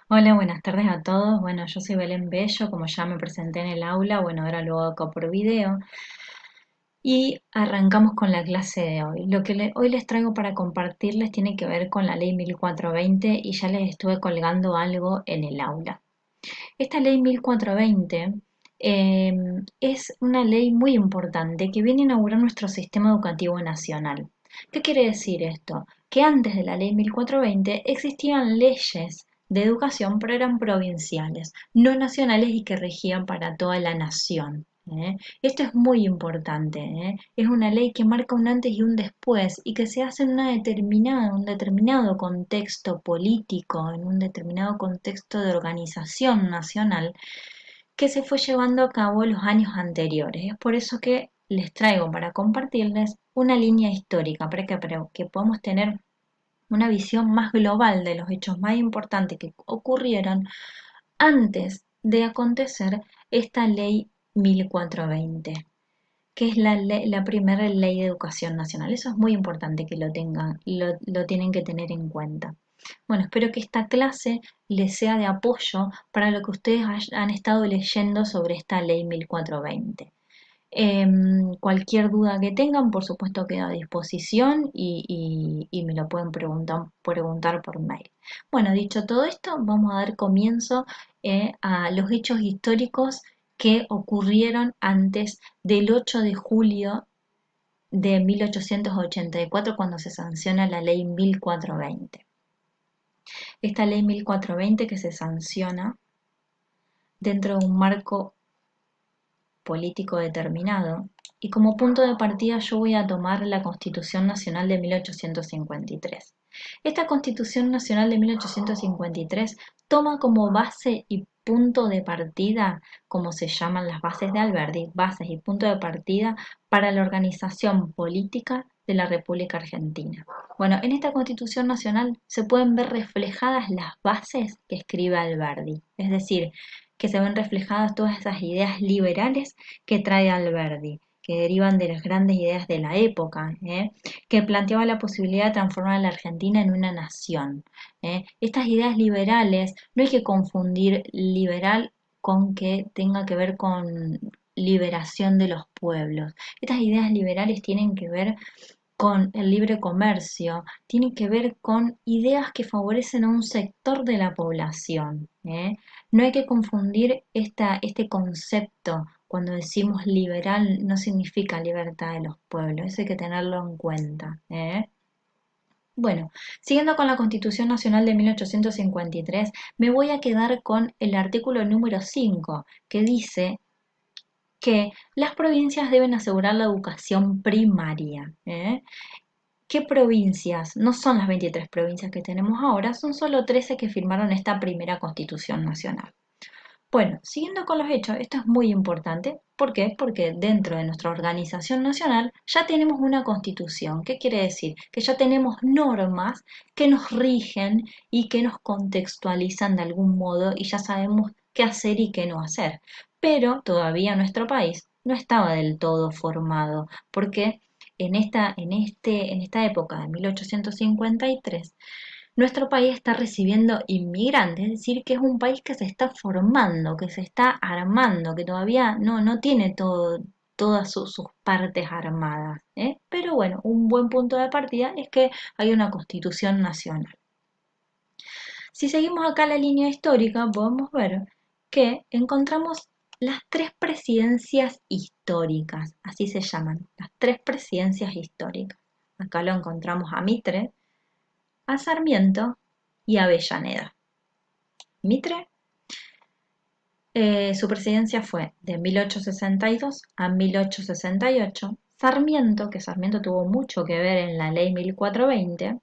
Hola, buenas tardes a todos. Bueno, yo soy Belén Bello, como ya me presenté en el aula, bueno, ahora lo hago acá por video. Y arrancamos con la clase de hoy. Lo que hoy les traigo para compartirles tiene que ver con la ley 1420 y ya les estuve colgando algo en el aula. Esta ley 1420 eh, es una ley muy importante que viene a inaugurar nuestro sistema educativo nacional. ¿Qué quiere decir esto? Que antes de la ley 1420 existían leyes de educación, pero eran provinciales, no nacionales y que regían para toda la nación. Esto es muy importante. Es una ley que marca un antes y un después y que se hace en un determinado contexto político, en un determinado contexto de organización nacional que se fue llevando a cabo los años anteriores. Es por eso que les traigo para compartirles una línea histórica para que podamos tener una visión más global de los hechos más importantes que ocurrieron antes de acontecer esta ley 1420, que es la primera ley de educación nacional. Eso es muy importante que lo tengan, lo tienen que tener en cuenta. Bueno, espero que esta clase les sea de apoyo para lo que ustedes han estado leyendo sobre esta ley 1420. Cualquier duda que tengan, por supuesto, queda a disposición y me lo pueden preguntar por mail. Bueno, dicho todo esto, vamos a dar comienzo a los hechos históricos que ocurrieron antes del 8 de julio de 1884, cuando se sanciona la ley 1420. Esta ley 1420 que se sanciona dentro de un marco político determinado, y como punto de partida yo voy a tomar la Constitución Nacional de 1853. Esta Constitución Nacional de 1853 toma como base y punto de partida, como se llaman las bases de Alberdi, bases y punto de partida para la organización política de la República Argentina. Bueno, en esta Constitución Nacional se pueden ver reflejadas las bases que escribe Alberdi, es decir, que se ven reflejadas todas esas ideas liberales que trae Alberdi, que derivan de las grandes ideas de la época, que planteaba la posibilidad de transformar a la Argentina en una nación. Estas ideas liberales, no hay que confundir liberal con que tenga que ver con liberación de los pueblos. Estas ideas liberales tienen que ver con el libre comercio, tiene que ver con ideas que favorecen a un sector de la población. No hay que confundir este concepto. Cuando decimos liberal no significa libertad de los pueblos, eso hay que tenerlo en cuenta. Bueno, siguiendo con la Constitución Nacional de 1853, me voy a quedar con el artículo número 5, que dice que las provincias deben asegurar la educación primaria. ¿Qué provincias? No son las 23 provincias que tenemos ahora, son solo 13 que firmaron esta primera Constitución Nacional. Bueno, siguiendo con los hechos, esto es muy importante. ¿Por qué? Porque dentro de nuestra organización nacional ya tenemos una constitución. ¿Qué quiere decir? Que ya tenemos normas que nos rigen y que nos contextualizan de algún modo y ya sabemos qué hacer y qué no hacer. Pero todavía nuestro país no estaba del todo formado, porque en esta época de 1853 nuestro país está recibiendo inmigrantes, es decir, que es un país que se está formando, que se está armando, que todavía no tiene todas sus partes armadas. Pero bueno, un buen punto de partida es que hay una constitución nacional. Si seguimos acá la línea histórica, podemos ver que encontramos las tres presidencias históricas, así se llaman, las tres presidencias históricas. Acá lo encontramos a Mitre, a Sarmiento y a Avellaneda. Mitre, su presidencia fue de 1862 a 1868. Sarmiento, que Sarmiento tuvo mucho que ver en la ley 1420,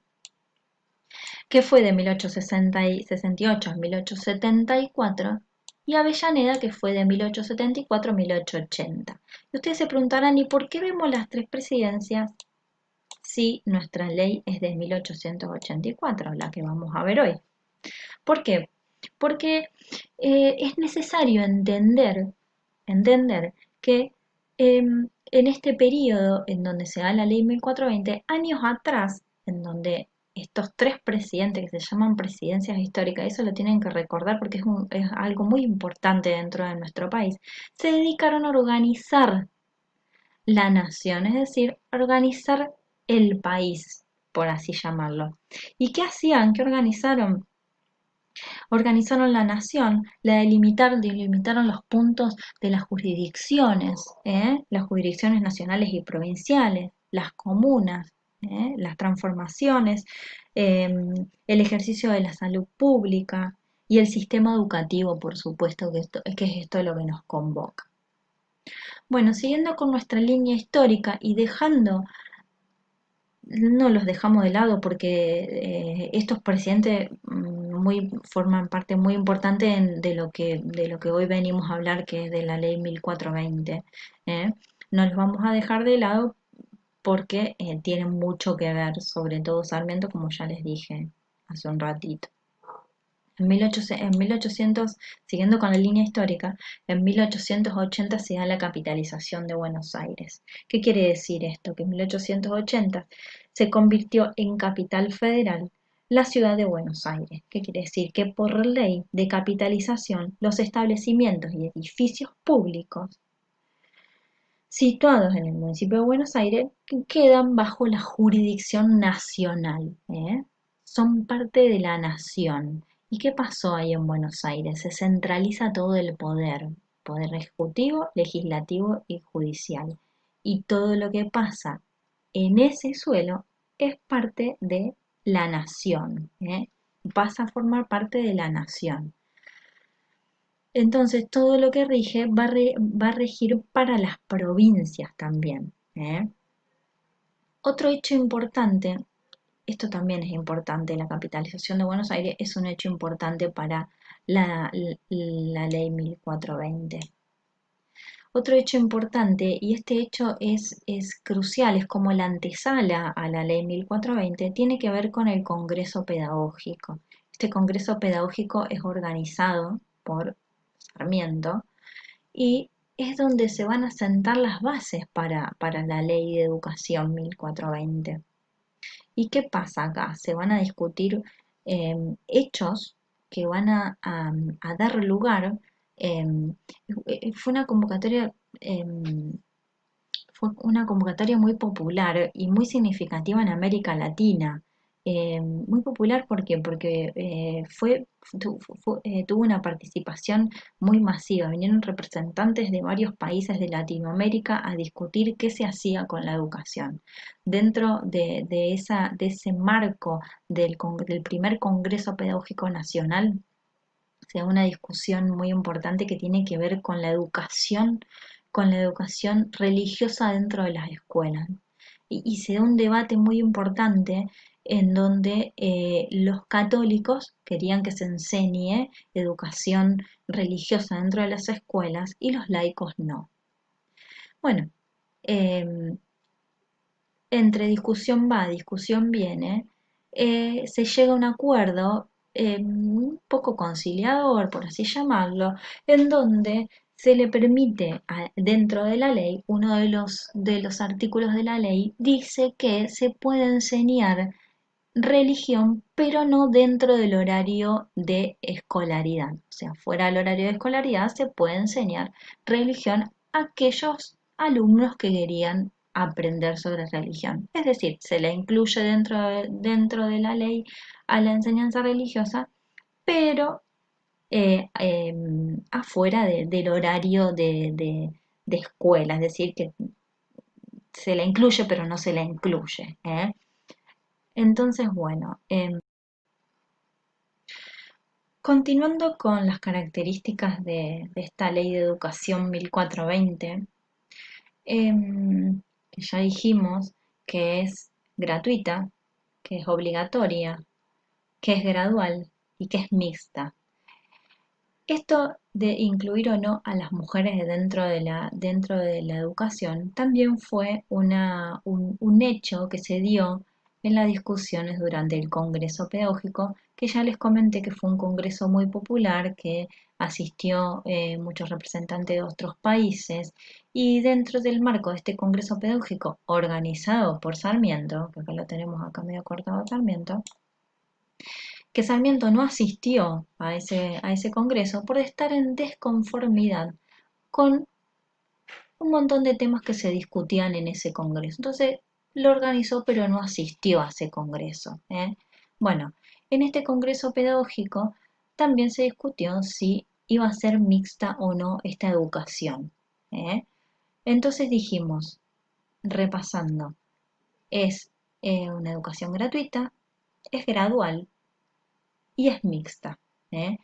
que fue de 1868 a 1874, y Avellaneda, que fue de 1874 a 1880. Y ustedes se preguntarán, ¿y por qué vemos las tres presidencias si nuestra ley es de 1884, la que vamos a ver hoy? ¿Por qué? Porque es necesario entender que en este periodo en donde se da la ley 1420, años atrás, en donde estos tres presidentes que se llaman presidencias históricas, eso lo tienen que recordar porque es algo muy importante dentro de nuestro país, se dedicaron a organizar la nación, es decir, organizar el país, por así llamarlo. ¿Y qué hacían? ¿Qué organizaron? Organizaron la nación, delimitaron los puntos de las jurisdicciones, las jurisdicciones nacionales y provinciales, las comunas, las transformaciones, el ejercicio de la salud pública y el sistema educativo, por supuesto, que es esto lo que nos convoca. Bueno, siguiendo con nuestra línea histórica y no los dejamos de lado porque estos presidentes forman parte muy importante de lo que hoy venimos a hablar, que es de la ley 1420. ¿eh? No los vamos a dejar de lado porque tienen mucho que ver, sobre todo Sarmiento, como ya les dije hace un ratito. En 1800, siguiendo con la línea histórica, en 1880 se da la capitalización de Buenos Aires. ¿Qué quiere decir esto? Que en 1880 se convirtió en capital federal la ciudad de Buenos Aires. ¿Qué quiere decir? Que por ley de capitalización los establecimientos y edificios públicos situados en el municipio de Buenos Aires quedan bajo la jurisdicción nacional, ¿eh? Son parte de la nación. ¿Y qué pasó ahí en Buenos Aires? Se centraliza todo el poder ejecutivo, legislativo y judicial. Y todo lo que pasa en ese suelo es parte de la nación, ¿eh? Pasa a formar parte de la nación. Entonces, todo lo que rige va a regir para las provincias también, ¿eh? Otro hecho importante, esto también es importante, la capitalización de Buenos Aires es un hecho importante para la ley 1420. Otro hecho importante, y este hecho es crucial, es como la antesala a la ley 1420, tiene que ver con el Congreso Pedagógico. Este Congreso Pedagógico es organizado por Sarmiento y es donde se van a sentar las bases para la ley de educación 1420. ¿Y qué pasa acá? Se van a discutir hechos que van a dar lugar. Fue una convocatoria fue una convocatoria muy popular y muy significativa en América Latina. Muy popular porque tuvo una participación muy masiva. Vinieron representantes de varios países de Latinoamérica a discutir qué se hacía con la educación. Dentro de ese marco del primer Congreso Pedagógico Nacional, se da una discusión muy importante que tiene que ver con la educación religiosa dentro de las escuelas. Y se da un debate muy importante en donde los católicos querían que se enseñe educación religiosa dentro de las escuelas y los laicos no. Bueno, em, entre discusión va, discusión viene, se llega a un acuerdo un poco conciliador, por así llamarlo, en donde se le permite dentro de la ley, uno de los artículos de la ley dice que se puede enseñar religión, pero no dentro del horario de escolaridad. O sea, fuera del horario de escolaridad se puede enseñar religión a aquellos alumnos que querían aprender sobre religión. Es decir, se la incluye dentro de la ley a la enseñanza religiosa, pero afuera del horario de escuela, es decir, que se la incluye pero no se la incluye. Entonces, bueno, continuando con las características de esta ley de educación 1420, que ya dijimos que es gratuita, que es obligatoria, que es gradual y que es mixta. Esto de incluir o no a las mujeres dentro de la educación también fue un hecho que se dio en las discusiones durante el Congreso Pedagógico, que ya les comenté que fue un congreso muy popular, que asistió muchos representantes de otros países, y dentro del marco de este Congreso Pedagógico organizado por Sarmiento, que acá lo tenemos acá medio cortado Sarmiento, que Sarmiento no asistió a ese congreso por estar en desconformidad con un montón de temas que se discutían en ese congreso. Entonces lo organizó pero no asistió a ese congreso, ¿eh? Bueno, en este congreso pedagógico también se discutió si iba a ser mixta o no esta educación, ¿eh? Entonces dijimos, repasando, es una educación gratuita, es gradual y es mixta, ¿eh?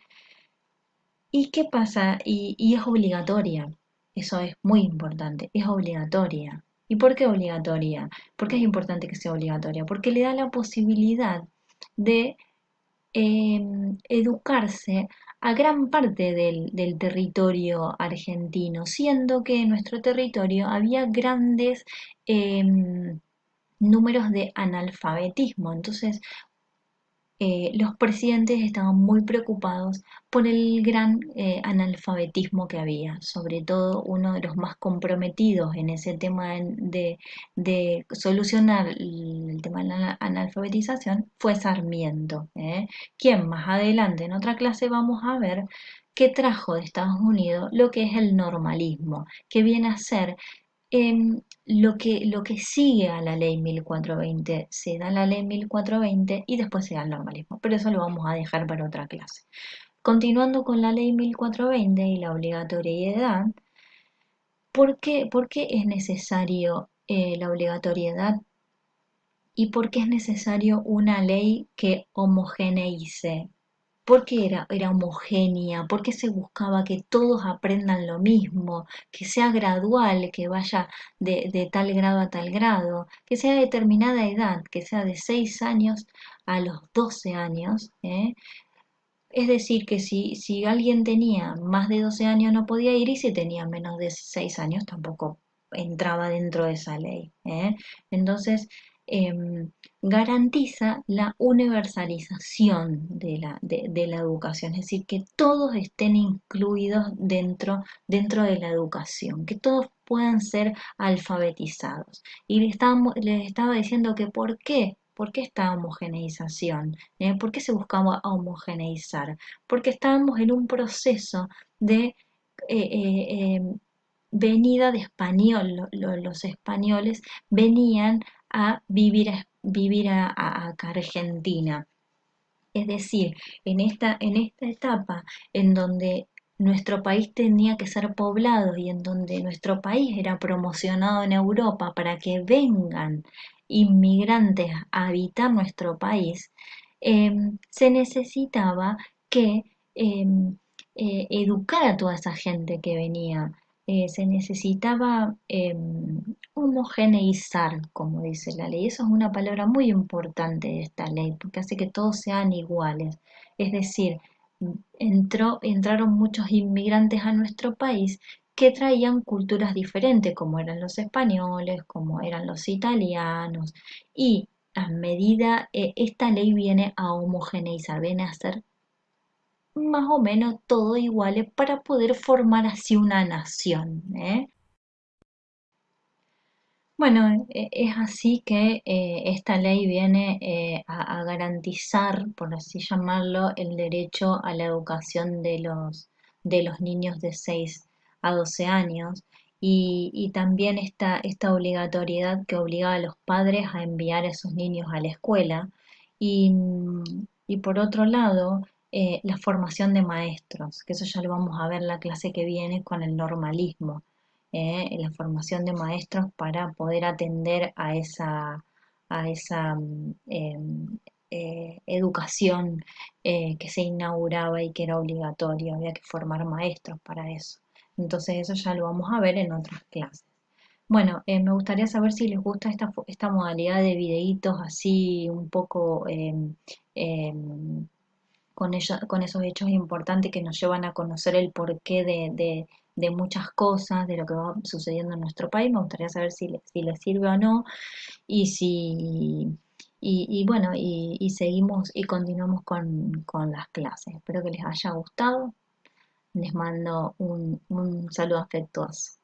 ¿Y qué pasa? Y es obligatoria. Eso es muy importante. Es obligatoria. ¿Y por qué obligatoria? ¿Por qué es importante que sea obligatoria? Porque le da la posibilidad de educarse a gran parte del territorio argentino, siendo que en nuestro territorio había grandes números de analfabetismo. Entonces, los presidentes estaban muy preocupados por el gran analfabetismo que había, sobre todo uno de los más comprometidos en ese tema de solucionar el tema de la analfabetización fue Sarmiento, ¿eh? Quien más adelante en otra clase vamos a ver que trajo de Estados Unidos lo que es el normalismo, que viene a ser lo que sigue a la ley 1420, se da la ley 1420 y después se da el normalismo, pero eso lo vamos a dejar para otra clase. Continuando con la ley 1420 y la obligatoriedad, ¿por qué es necesario la obligatoriedad y por qué es necesario una ley que homogeneice? ¿Por qué era homogénea? ¿Por qué se buscaba que todos aprendan lo mismo? Que sea gradual, que vaya de tal grado a tal grado, que sea de determinada edad, que sea de 6 años a los 12 años, ¿eh? Es decir, que si alguien tenía más de 12 años no podía ir y si tenía menos de 6 años tampoco entraba dentro de esa ley, ¿eh? Entonces, garantiza la universalización de la educación, es decir, que todos estén incluidos dentro de la educación, que todos puedan ser alfabetizados. Y les estaba diciendo que ¿por qué esta homogeneización? ¿Por qué se buscaba homogeneizar? Porque estábamos en un proceso de venida de español. Los españoles venían a vivir acá a Argentina. Es decir, en esta etapa en donde nuestro país tenía que ser poblado y en donde nuestro país era promocionado en Europa para que vengan inmigrantes a habitar nuestro país, se necesitaba que educar a toda esa gente que venía. Se necesitaba homogeneizar, como dice la ley. Eso es una palabra muy importante de esta ley, porque hace que todos sean iguales. Es decir, entraron muchos inmigrantes a nuestro país que traían culturas diferentes, como eran los españoles, como eran los italianos, y a medida, esta ley viene a homogeneizar, viene a hacer más o menos todo iguales para poder formar así una nación, ¿eh? Bueno, es así que esta ley viene a garantizar, por así llamarlo, el derecho a la educación de los niños de 6 a 12 años y también esta obligatoriedad que obliga a los padres a enviar a esos niños a la escuela y, y por otro lado, la formación de maestros, que eso ya lo vamos a ver la clase que viene con el normalismo, en la formación de maestros para poder atender a esa educación que se inauguraba y que era obligatoria, había que formar maestros para eso. Entonces eso ya lo vamos a ver en otras clases. Bueno, me gustaría saber si les gusta esta modalidad de videitos así un poco con esos hechos importantes que nos llevan a conocer el porqué de muchas cosas, de lo que va sucediendo en nuestro país. Me gustaría saber si les sirve o no y Y bueno, y seguimos y continuamos con las clases. Espero que les haya gustado. Les mando un saludo afectuoso.